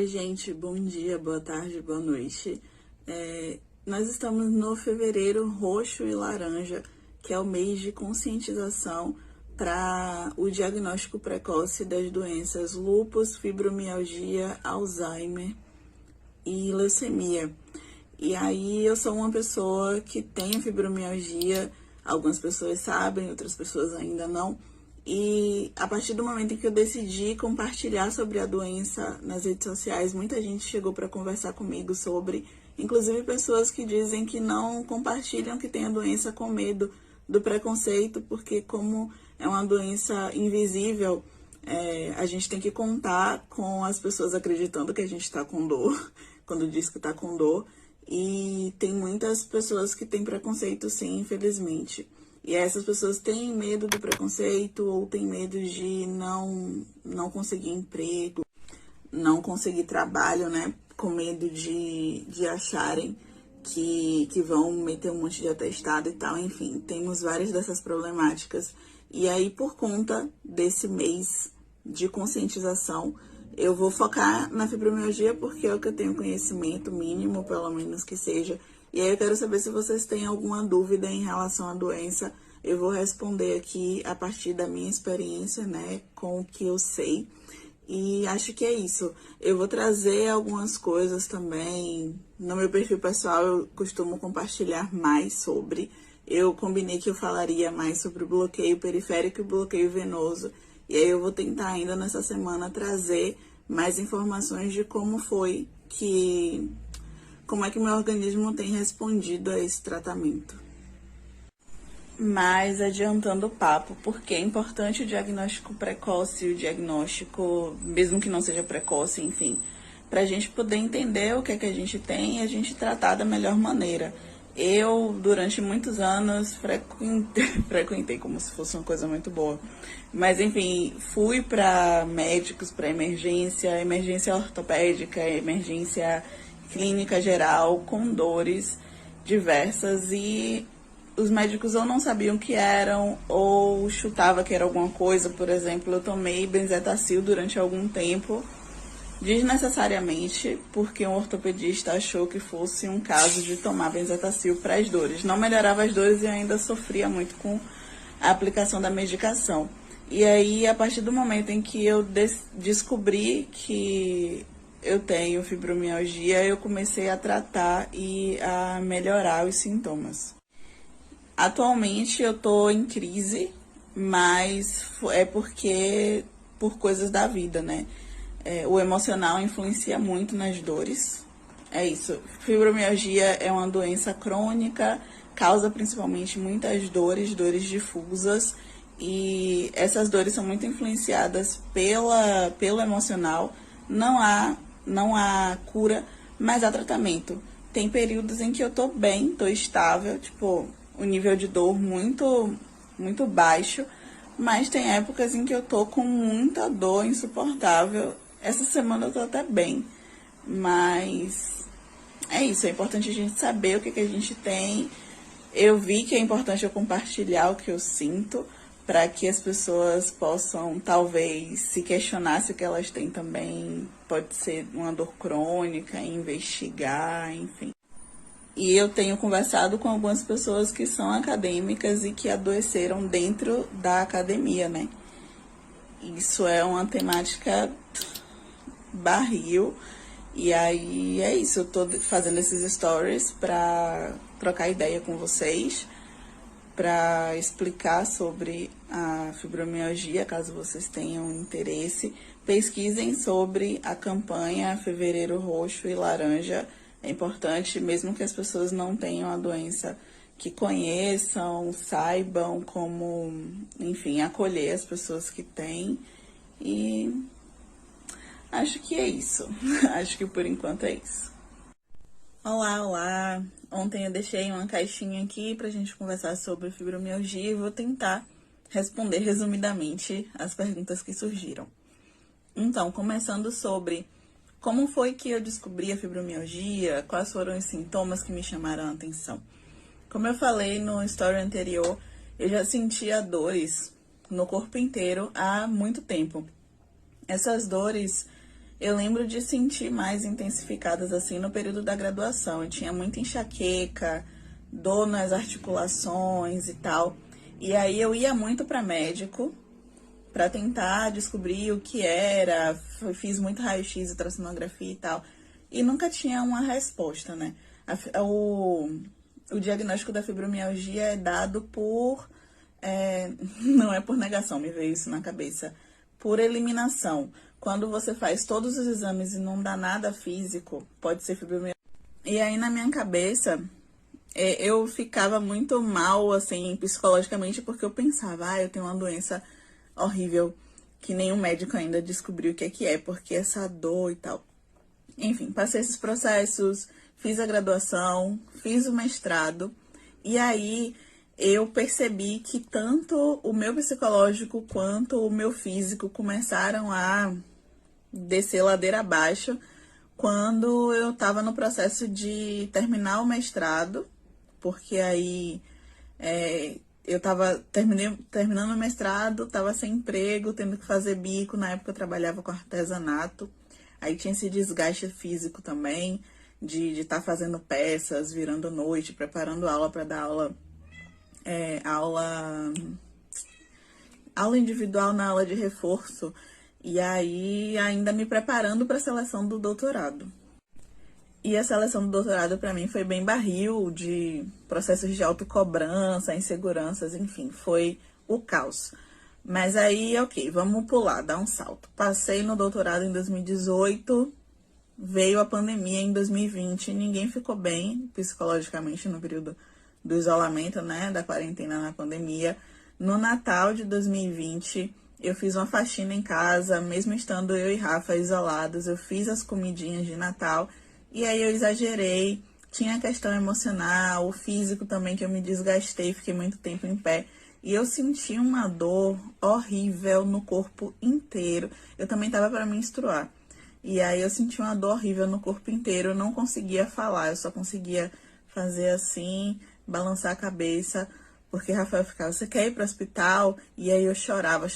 Oi, gente, bom dia, boa tarde, boa noite. Nós estamos no fevereiro roxo e laranja, que é o mês de conscientização para o diagnóstico precoce das doenças lúpus, fibromialgia, Alzheimer e leucemia. E aí eu sou uma pessoa que tem fibromialgia, algumas pessoas sabem, outras pessoas ainda não. E a partir do momento em que eu decidi compartilhar sobre a doença nas redes sociais, muita gente chegou para conversar comigo sobre, inclusive pessoas que dizem que não compartilham que tem a doença com medo do preconceito, porque como é uma doença invisível, a gente tem que contar com as pessoas acreditando que a gente está com dor, quando diz que está com dor, e tem muitas pessoas que têm preconceito sim, infelizmente. E essas pessoas têm medo do preconceito ou têm medo de não conseguir emprego, não conseguir trabalho, né? Com medo de acharem que vão meter um monte de atestado e tal. Enfim, temos várias dessas problemáticas. E aí, por conta desse mês de conscientização, eu vou focar na fibromialgia porque é o que eu tenho conhecimento mínimo, pelo menos que seja. E aí eu quero saber se vocês têm alguma dúvida em relação à doença. Eu vou responder aqui a partir da minha experiência, né, com o que eu sei. E acho que é isso. Eu vou trazer algumas coisas também. No meu perfil pessoal eu costumo compartilhar mais sobre. Eu combinei que eu falaria mais sobre o bloqueio periférico e o bloqueio venoso. E aí eu vou tentar ainda nessa semana trazer mais informações de como é que o meu organismo tem respondido a esse tratamento. Mas adiantando o papo, porque é importante o diagnóstico precoce, o diagnóstico, mesmo que não seja precoce, enfim, para a gente poder entender o que é que a gente tem e a gente tratar da melhor maneira. Eu, durante muitos anos, frequentei como se fosse uma coisa muito boa. Mas, enfim, fui para médicos, para emergência ortopédica, emergência clínica geral, com dores diversas, e os médicos ou não sabiam o que eram ou chutava que era alguma coisa. Por exemplo, eu tomei benzetacil durante algum tempo, desnecessariamente, porque um ortopedista achou que fosse um caso de tomar benzetacil para as dores. Não melhorava as dores e eu ainda sofria muito com a aplicação da medicação. E aí, a partir do momento em que eu descobri que eu tenho fibromialgia, eu comecei a tratar e a melhorar os sintomas. Atualmente eu tô em crise, mas é por coisas da vida, né? O emocional influencia muito nas dores. É isso. Fibromialgia é uma doença crônica, causa principalmente muitas dores difusas, e essas dores são muito influenciadas pelo emocional. Não há cura, mas há tratamento. Tem períodos em que eu tô bem, tô estável, tipo, o nível de dor muito, muito baixo, mas tem épocas em que eu tô com muita dor insuportável. Essa semana eu tô até bem, mas é isso, é importante a gente saber o que a gente tem. Eu vi que é importante eu compartilhar o que eu sinto, para que as pessoas possam, talvez, se questionar se o que elas têm também pode ser uma dor crônica, investigar, enfim. E eu tenho conversado com algumas pessoas que são acadêmicas e que adoeceram dentro da academia, né? Isso é uma temática barril. E aí é isso, eu tô fazendo esses stories para trocar ideia com vocês, para explicar sobre a fibromialgia, caso vocês tenham interesse. Pesquisem sobre a campanha Fevereiro Roxo e Laranja. É importante, mesmo que as pessoas não tenham a doença, que conheçam, saibam como, enfim, acolher as pessoas que têm. E acho que é isso. Acho que por enquanto é isso. Olá! Ontem eu deixei uma caixinha aqui pra gente conversar sobre fibromialgia e vou tentar responder resumidamente as perguntas que surgiram. Então, começando sobre como foi que eu descobri a fibromialgia, quais foram os sintomas que me chamaram a atenção. Como eu falei no story anterior, eu já sentia dores no corpo inteiro há muito tempo. Essas dores eu lembro de sentir mais intensificadas assim no período da graduação. Eu tinha muita enxaqueca, dor nas articulações e tal. E aí eu ia muito para médico para tentar descobrir o que era. Fiz muito raio-x, ultrassonografia e tal. E nunca tinha uma resposta, né? O diagnóstico da fibromialgia é dado por... não é por negação, me veio isso na cabeça. Por eliminação. Quando você faz todos os exames e não dá nada físico, pode ser fibromialgia. E aí, na minha cabeça, eu ficava muito mal, assim, psicologicamente, porque eu pensava, eu tenho uma doença horrível que nenhum médico ainda descobriu o que é, porque essa dor e tal. Enfim, passei esses processos, fiz a graduação, fiz o mestrado, e aí eu percebi que tanto o meu psicológico quanto o meu físico começaram a descer ladeira abaixo quando eu estava no processo de terminar o mestrado, porque aí eu estava terminando o mestrado, estava sem emprego, tendo que fazer bico, na época eu trabalhava com artesanato, aí tinha esse desgaste físico também, de estar fazendo peças, virando noite, preparando aula para dar aula individual na aula de reforço, e aí ainda me preparando para a seleção do doutorado. E a seleção do doutorado para mim foi bem barril de processos de autocobrança, inseguranças, enfim, foi o caos. Mas aí, ok, vamos pular, dar um salto. Passei no doutorado em 2018, veio a pandemia em 2020, ninguém ficou bem psicologicamente no período do isolamento, né, da quarentena na pandemia. No Natal de 2020, eu fiz uma faxina em casa, mesmo estando eu e Rafa isolados, eu fiz as comidinhas de Natal, e aí eu exagerei, tinha a questão emocional, o físico também, que eu me desgastei, fiquei muito tempo em pé, e eu senti uma dor horrível no corpo inteiro. Eu também estava para menstruar, e aí eu senti uma dor horrível no corpo inteiro, eu não conseguia falar, eu só conseguia fazer assim, balançar a cabeça, porque Rafael ficava, você quer ir para o hospital? E aí eu chorava,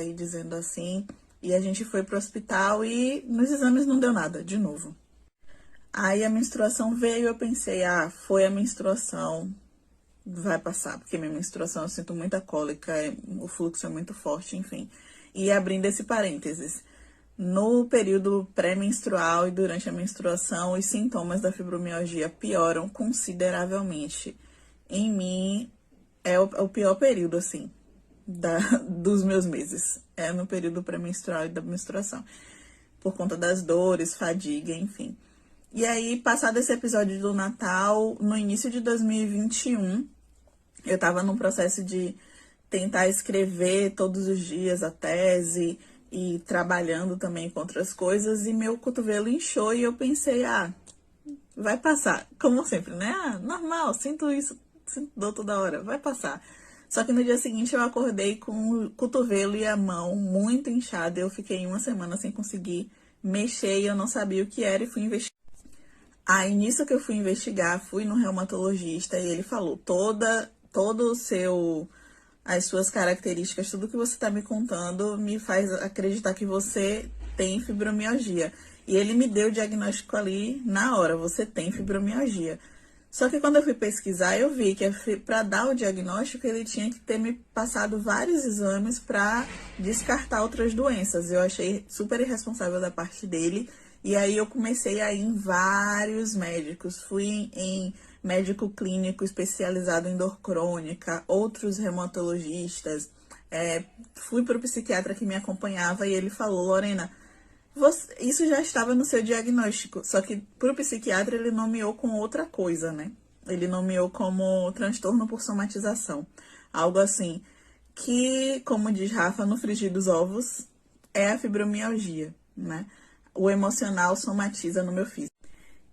e dizendo assim, e a gente foi para o hospital e nos exames não deu nada, de novo. Aí a menstruação veio, eu pensei, foi a menstruação, vai passar, porque minha menstruação eu sinto muita cólica, o fluxo é muito forte, enfim. E abrindo esse parênteses, no período pré-menstrual e durante a menstruação, os sintomas da fibromialgia pioram consideravelmente. Em mim, é o pior período, assim, dos meus meses. É no período pré-menstrual e da menstruação. Por conta das dores, fadiga, enfim. E aí, passado esse episódio do Natal, no início de 2021, eu estava num processo de tentar escrever todos os dias a tese e trabalhando também com outras coisas, e meu cotovelo inchou e eu pensei, vai passar, como sempre, né? Normal, sinto isso, sinto dor toda hora, vai passar. Só que no dia seguinte eu acordei com o cotovelo e a mão muito inchada, eu fiquei uma semana sem conseguir mexer e eu não sabia o que era e fui investigar. Aí, nisso que eu fui investigar, fui no reumatologista e ele falou, as suas características, tudo que você está me contando me faz acreditar que você tem fibromialgia. E ele me deu o diagnóstico ali na hora, você tem fibromialgia. Só que quando eu fui pesquisar, eu vi que para dar o diagnóstico, ele tinha que ter me passado vários exames para descartar outras doenças. Eu achei super irresponsável da parte dele. E aí eu comecei a ir em vários médicos. Fui em médico clínico especializado em dor crônica, outros reumatologistas. Fui para o psiquiatra que me acompanhava e ele falou, Lorena, isso já estava no seu diagnóstico, só que para o psiquiatra ele nomeou com outra coisa, né? Ele nomeou como transtorno por somatização. Algo assim, que, como diz Rafa, no frigir dos ovos, é a fibromialgia, né? O emocional somatiza no meu físico.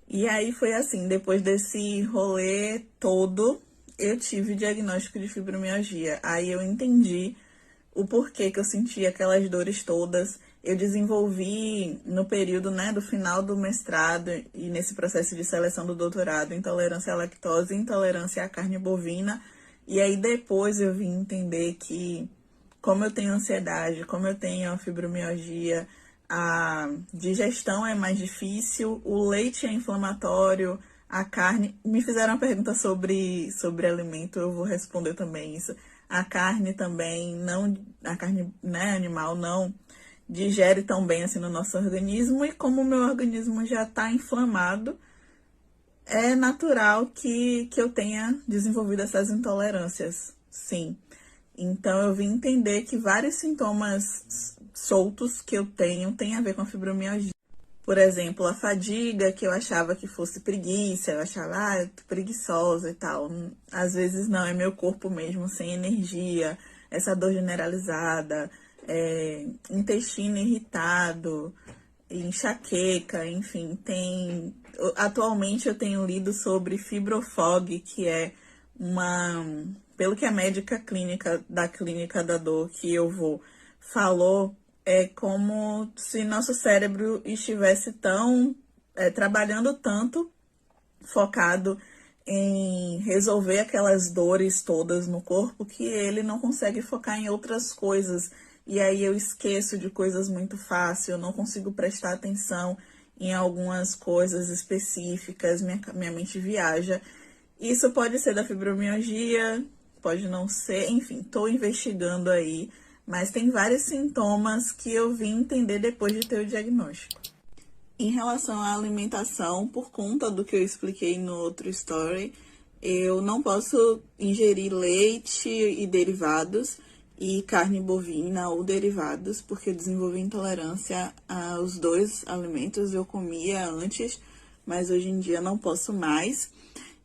E aí foi assim, depois desse rolê todo, eu tive o diagnóstico de fibromialgia. Aí eu entendi o porquê que eu sentia aquelas dores todas. Eu desenvolvi no período, né, do final do mestrado e nesse processo de seleção do doutorado, intolerância à lactose, intolerância à carne bovina. E aí depois eu vim entender que, como eu tenho ansiedade, como eu tenho a fibromialgia, a digestão é mais difícil, o leite é inflamatório, a carne. Me fizeram uma pergunta sobre alimento, eu vou responder também isso. A carne também não, a carne, né, animal não digere tão bem assim no nosso organismo, e como o meu organismo já está inflamado, é natural que eu tenha desenvolvido essas intolerâncias, sim. Então eu vim entender que vários sintomas soltos que eu tenho têm a ver com a fibromialgia. Por exemplo, a fadiga, que eu achava que fosse preguiça, eu achava, eu tô preguiçosa e tal. Às vezes não, é meu corpo mesmo, sem energia, essa dor generalizada, intestino irritado, enxaqueca, enfim, tem. Atualmente eu tenho lido sobre fibrofog, que é uma. Pelo que a médica clínica da Clínica da Dor que eu vou falou, é como se nosso cérebro estivesse trabalhando tanto, focado em resolver aquelas dores todas no corpo, que ele não consegue focar em outras coisas. E aí eu esqueço de coisas muito fácil, eu não consigo prestar atenção em algumas coisas específicas, minha mente viaja. Isso pode ser da fibromialgia, pode não ser, enfim, estou investigando aí, mas tem vários sintomas que eu vim entender depois de ter o diagnóstico. Em relação à alimentação, por conta do que eu expliquei no outro story, eu não posso ingerir leite e derivados e carne bovina ou derivados, porque eu desenvolvi intolerância aos dois alimentos. Eu comia antes, mas hoje em dia não posso mais.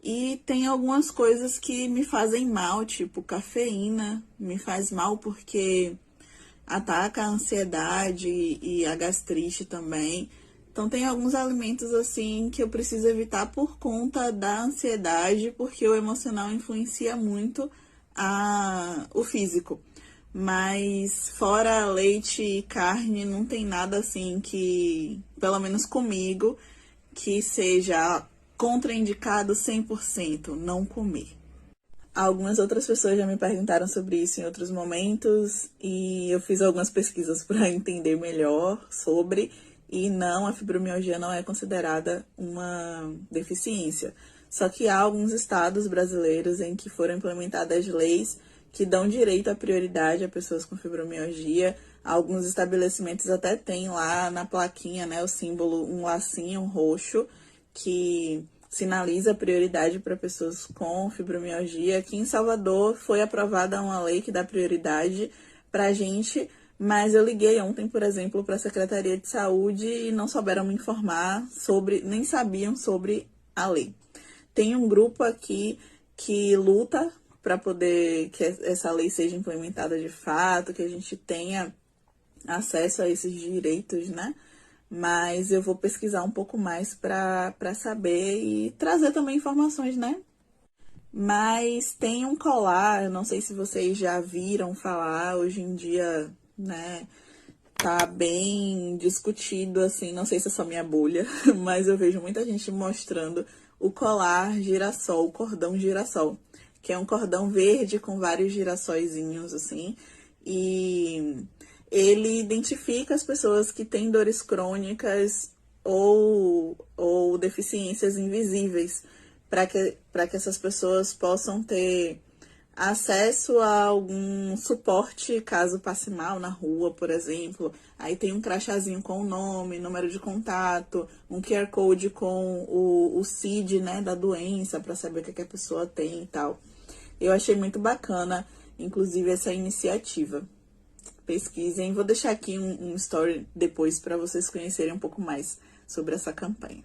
E tem algumas coisas que me fazem mal, tipo cafeína, me faz mal porque ataca a ansiedade e a gastrite também. Então tem alguns alimentos assim que eu preciso evitar por conta da ansiedade, porque o emocional influencia muito o físico. Mas fora leite e carne, não tem nada assim que, pelo menos comigo, que seja contraindicado 100% não comer. Algumas outras pessoas já me perguntaram sobre isso em outros momentos e eu fiz algumas pesquisas para entender melhor sobre, e não, a fibromialgia não é considerada uma deficiência. Só que há alguns estados brasileiros em que foram implementadas leis que dão direito à prioridade a pessoas com fibromialgia. Alguns estabelecimentos até têm lá na plaquinha, né, o símbolo, um lacinho roxo que sinaliza prioridade para pessoas com fibromialgia. Aqui em Salvador foi aprovada uma lei que dá prioridade para a gente, mas eu liguei ontem, por exemplo, para a Secretaria de Saúde e não souberam me informar sobre, nem sabiam sobre a lei. Tem um grupo aqui que luta para poder que essa lei seja implementada de fato, que a gente tenha acesso a esses direitos, né? Mas eu vou pesquisar um pouco mais para saber e trazer também informações, né? Mas tem um colar, eu não sei se vocês já viram falar, hoje em dia, né? Tá bem discutido, assim, não sei se é só minha bolha, mas eu vejo muita gente mostrando o colar girassol, o cordão girassol, que é um cordão verde com vários girassóizinhos, assim, e ele identifica as pessoas que têm dores crônicas ou deficiências invisíveis, para que essas pessoas possam ter acesso a algum suporte caso passe mal na rua, por exemplo. Aí tem um crachazinho com o nome, número de contato, um QR Code com o CID, né, da doença, para saber o que a pessoa tem e tal. Eu achei muito bacana, inclusive, essa iniciativa. Pesquisem, vou deixar aqui um story depois para vocês conhecerem um pouco mais sobre essa campanha.